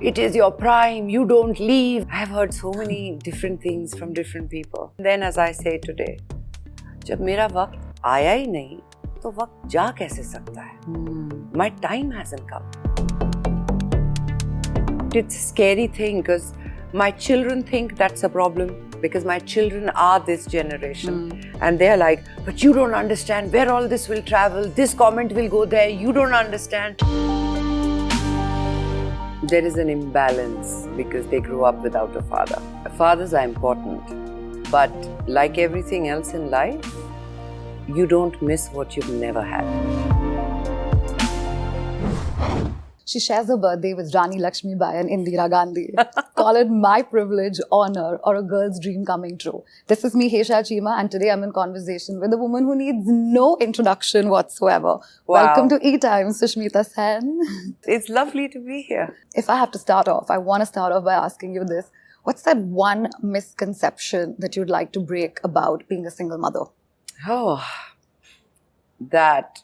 it is your prime, you don't leave. I have heard so many different things from different people. Then as I say today, जब मेरा वक्त आया ही नहीं, तो वक्त जा कैसे सकता है? My time hasn't come. It's a scary thing because my children think that's a problem because my children are this generation and they're like, but you don't understand where all this will travel, this comment will go there, you don't understand. There is an imbalance because they grew up without a father. Fathers are important, but like everything else in life, you don't miss what you've never had. She shares her birthday with Rani Lakshmi Bai and Indira Gandhi. Call it my privilege, honor, or a girl's dream coming true. This is me, Hesha Chima, and today I'm in conversation with a woman who needs no introduction whatsoever. Wow. Welcome to ETimes, Sushmita Sen. It's lovely to be here. If I have to start off, I want to start off by asking you this. What's that one misconception that you'd like to break about being a single mother? Oh, that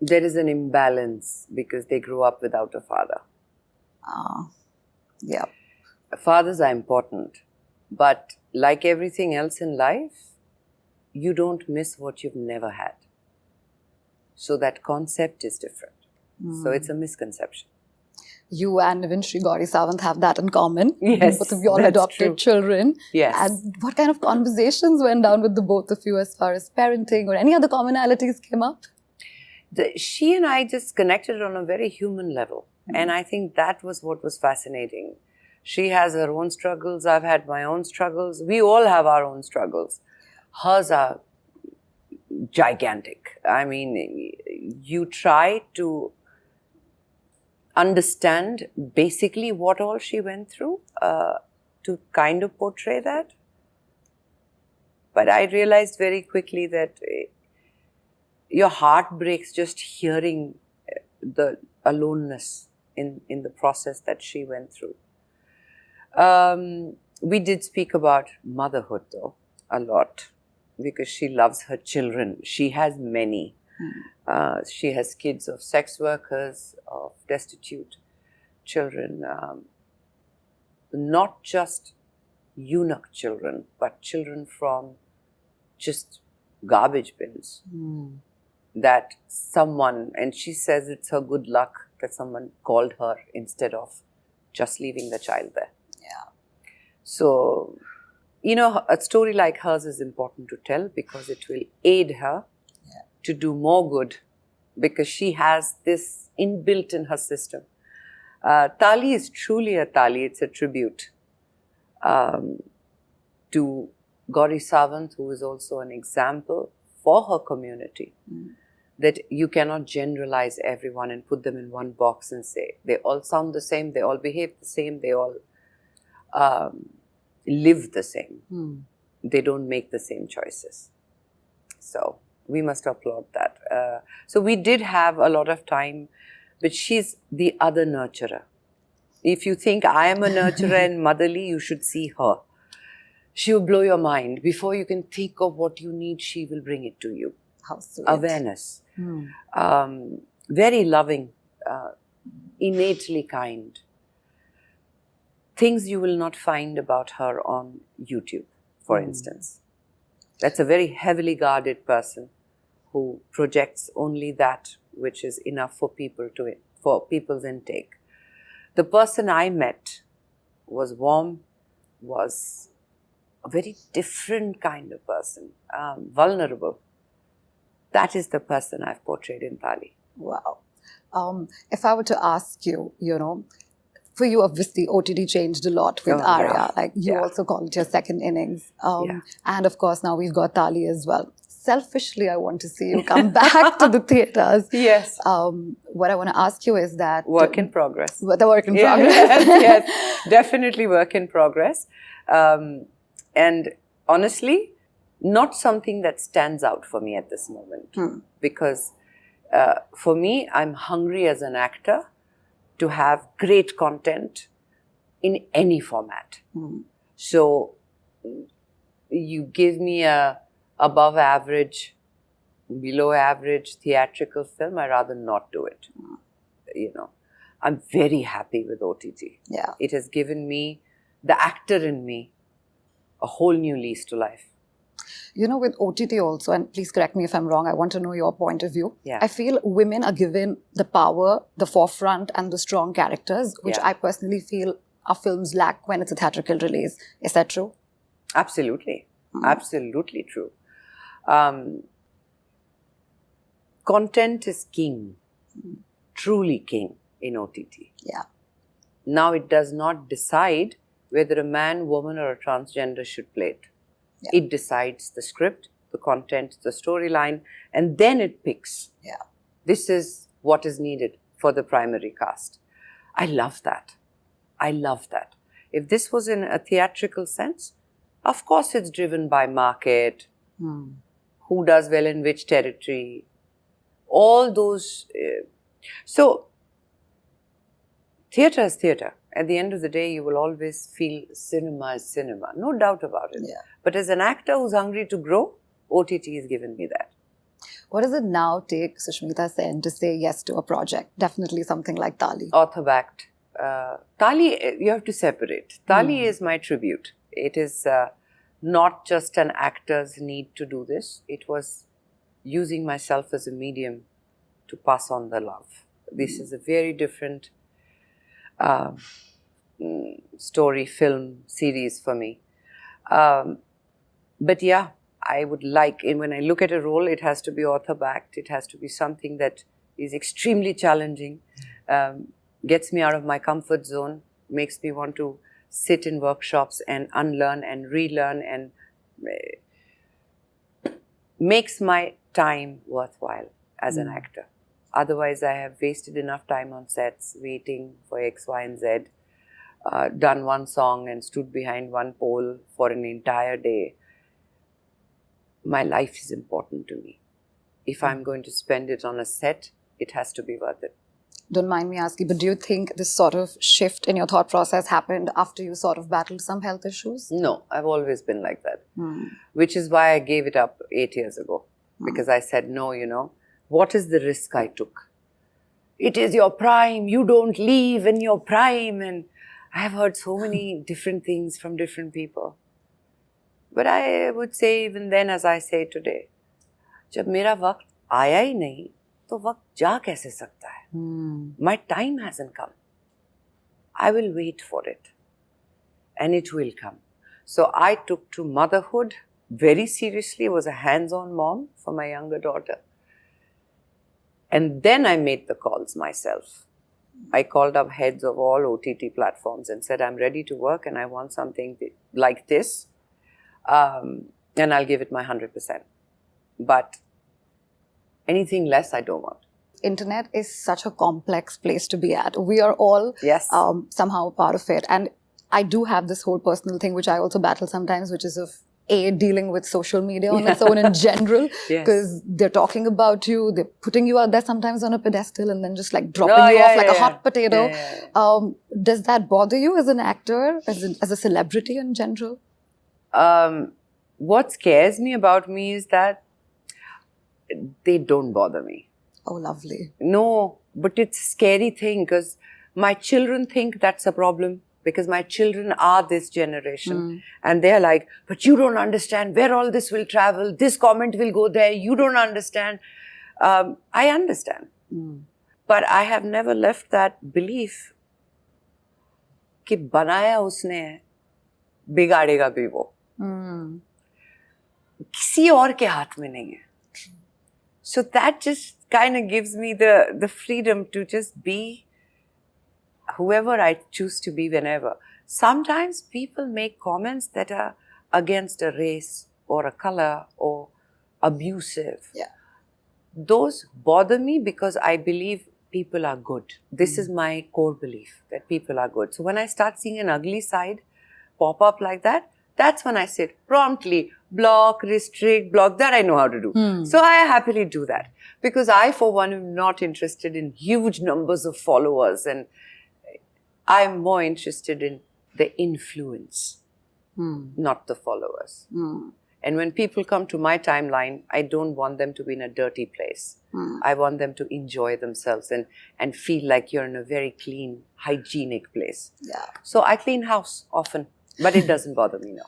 there is an imbalance because they grew up without a father. Yeah. Fathers are important, but like everything else in life, you don't miss what you've never had. So that concept is different. So it's a misconception. You and Nivin Sri Gauri Sawant have that in common. Yes, both of you all that's adopted true. children. Yes. And what kind of conversations went down with the both of you as far as parenting or any other commonalities came up? She and I just connected on a very human level. And I think that was what was fascinating. She has her own struggles. I've had my own struggles. We all have our own struggles. Hers are gigantic. I mean, you try to understand basically what all she went through to kind of portray that. But I realized very quickly that your heart breaks just hearing the aloneness in the process that she went through. We did speak about motherhood though, a lot, because she loves her children. She has many. She has kids of sex workers, of destitute children, not just eunuch children, but children from just garbage bins. That someone, and she says it's her good luck that someone called her instead of just leaving the child there. Yeah. So, you know, a story like hers is important to tell because it will aid her to do more good because she has this inbuilt in her system. Taali is truly a Taali. It's a tribute to Gauri Sawant, who is also an example for her community. That you cannot generalize everyone and put them in one box and say they all sound the same, they all behave the same, they all live the same. They don't make the same choices. So we must applaud that. So we did have a lot of time, but she's the other nurturer. If you think I am a nurturer and motherly, you should see her. She will blow your mind. Before you can think of what you need, she will bring it to you. How sweet. Awareness. Very loving, innately kind. Things you will not find about her on YouTube, for instance. That's a very heavily guarded person who projects only that which is enough for people's intake. The person I met was warm, was a very different kind of person, vulnerable. That is the person I've portrayed in Taali. Wow. If I were to ask you, you know, for you, obviously, OTT changed a lot with Arya. Yeah. Like, you also call it your second innings. And of course, now we've got Taali as well. Selfishly, I want to see you come back to the theatres. Yes. What I want to ask you is that... Work in progress. The work in progress. Yes, definitely work in progress. And honestly, not something that stands out for me at this moment. Because for me, I'm hungry as an actor to have great content in any format. So you give me a above average, below average theatrical film, I rather not do it. You know, I'm very happy with OTT. Yeah. It has given me, the actor in me, a whole new lease to life. You know, with OTT also, and please correct me if I'm wrong, I want to know your point of view. Yeah. I feel women are given the power, the forefront, and the strong characters, which Yeah. I personally feel our films lack when it's a theatrical release. Is that true? Absolutely. Absolutely true. Content is king, truly king in OTT. Yeah. Now it does not decide whether a man, woman, or a transgender should play it. Yeah. It decides the script, the content, the storyline, and then it picks. Yeah. This is what is needed for the primary cast. I love that. I love that. If this was in a theatrical sense, of course it's driven by market, who does well in which territory, all those. So, theatre is theatre. At the end of the day, you will always feel cinema is cinema. No doubt about it. Yeah. But as an actor who's hungry to grow, OTT has given me that. What does it now take Sushmita Sen to say yes to a project? Definitely something like Taali. Author-backed. Taali, you have to separate. Taali is my tribute. It is not just an actor's need to do this. It was using myself as a medium to pass on the love. This is a very different story, film, series for me. But yeah, I would like, when I look at a role, it has to be author-backed. It has to be something that is extremely challenging, gets me out of my comfort zone, makes me want to sit in workshops and unlearn and relearn, and makes my time worthwhile as an actor. Otherwise, I have wasted enough time on sets waiting for X, Y, and Z, done one song and stood behind one pole for an entire day. My life is important to me. If I'm going to spend it on a set, it has to be worth it. Don't mind me asking, but do you think this sort of shift in your thought process happened after you sort of battled some health issues? No, I've always been like that. Which is why I gave it up 8 years ago. Because I said, no, what is the risk I took? It is your prime, you don't leave in your prime. And I have heard so many different things from different people. But I would say even then, as I say today, जब मेरा वक्त आया ही नहीं, तो वक्त जा कैसे सकता है? My time hasn't come. I will wait for it. And it will come. So I took to motherhood very seriously. I was a hands-on mom for my younger daughter. And then I made the calls myself. I called up heads of all OTT platforms and said, I'm ready to work and I want something like this. And I'll give it my 100%. But anything less, I don't want. Internet is such a complex place to be at. We are all somehow part of it. And I do have this whole personal thing, which I also battle sometimes, which is of dealing with social media on its own in general, because they're talking about you, they're putting you out there sometimes on a pedestal and then just like dropping you off like a hot potato. Does that bother you as an actor, as a celebrity in general? What scares me about me is that they don't bother me. Oh, lovely. No, but it's a scary thing because my children think that's a problem. Because my children are this generation and they're like, but you don't understand where all this will travel. This comment will go there. You don't understand. I understand. But I have never left that belief कि बनाया उसने है, बिगाड़ेगा भी वो. किसी और के हाथ में नहीं है. So that just kind of gives me the freedom to just be whoever I choose to be whenever. Sometimes people make comments that are against a race or a color or abusive. Those bother me because I believe people are good. This is my core belief, that people are good. So when I start seeing an ugly side pop up like that, that's when I sit promptly, block, restrict, block. That I know how to do. So I happily do that. Because I, for one, am not interested in huge numbers of followers, and I'm more interested in the influence, not the followers. And when people come to my timeline, I don't want them to be in a dirty place. I want them to enjoy themselves and feel like you're in a very clean, hygienic place. Yeah. So I clean house often, but it doesn't bother me now.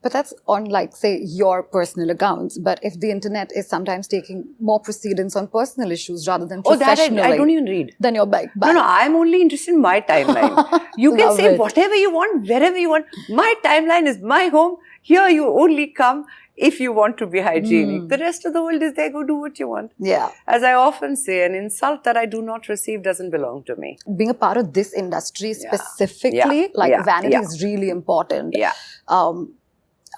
But that's on, like, say, your personal accounts. But if the internet is sometimes taking more precedence on personal issues rather than professional, I don't even read. Then you're back. No, I'm only interested in my timeline. You can say whatever you want, wherever you want. My timeline is my home. Here you only come if you want to be hygienic. The rest of the world is there. Go do what you want. Yeah. As I often say, an insult that I do not receive doesn't belong to me. Being a part of this industry specifically, vanity is really important. Yeah.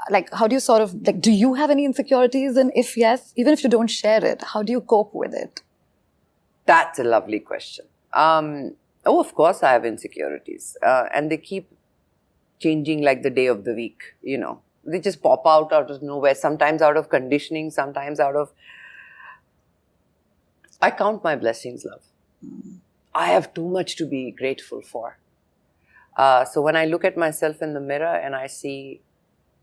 Like, how do you sort of, like, do you have any insecurities? And if yes, even if you don't share it, how do you cope with it? That's a lovely question. Of course I have insecurities. And they keep changing like the day of the week, you know. They just pop out of nowhere, sometimes out of conditioning, sometimes out of... I count my blessings, love. I have too much to be grateful for. So when I look at myself in the mirror and I see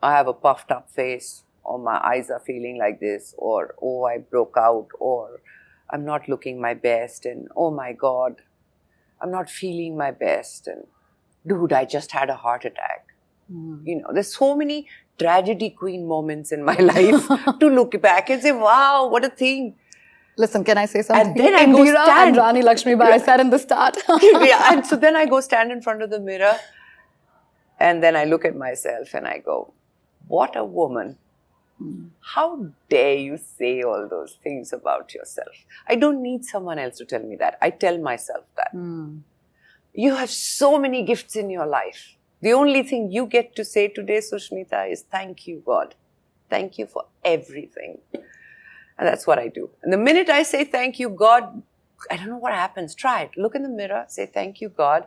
I have a puffed up face, or my eyes are feeling like this, or oh, I broke out, or I'm not looking my best, and oh my God, I'm not feeling my best, and dude, I just had a heart attack. You know, there's so many tragedy queen moments in my life to look back and say, wow, what a thing. Listen, can I say something? And then I go stand. And Rani Lakshmi Bai, I said in the start. Yeah, and so then I go stand in front of the mirror, and then I look at myself and I go, what a woman. How dare you say all those things about yourself? I don't need someone else to tell me that. I tell myself that. You have so many gifts in your life. The only thing you get to say today, Sushmita, is thank you, God. Thank you for everything. And that's what I do. And the minute I say thank you, God, I don't know what happens. Try it. Look in the mirror. Say thank you, God.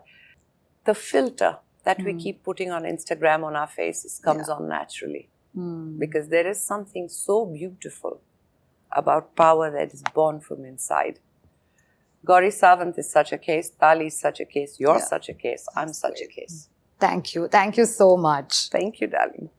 The filter that we keep putting on Instagram on our faces comes on naturally. Because there is something so beautiful about power that is born from inside. Gauri Sawant is such a case. Taali is such a case. You're such a case. I'm such a case. Thank you. Thank you so much. Thank you, darling.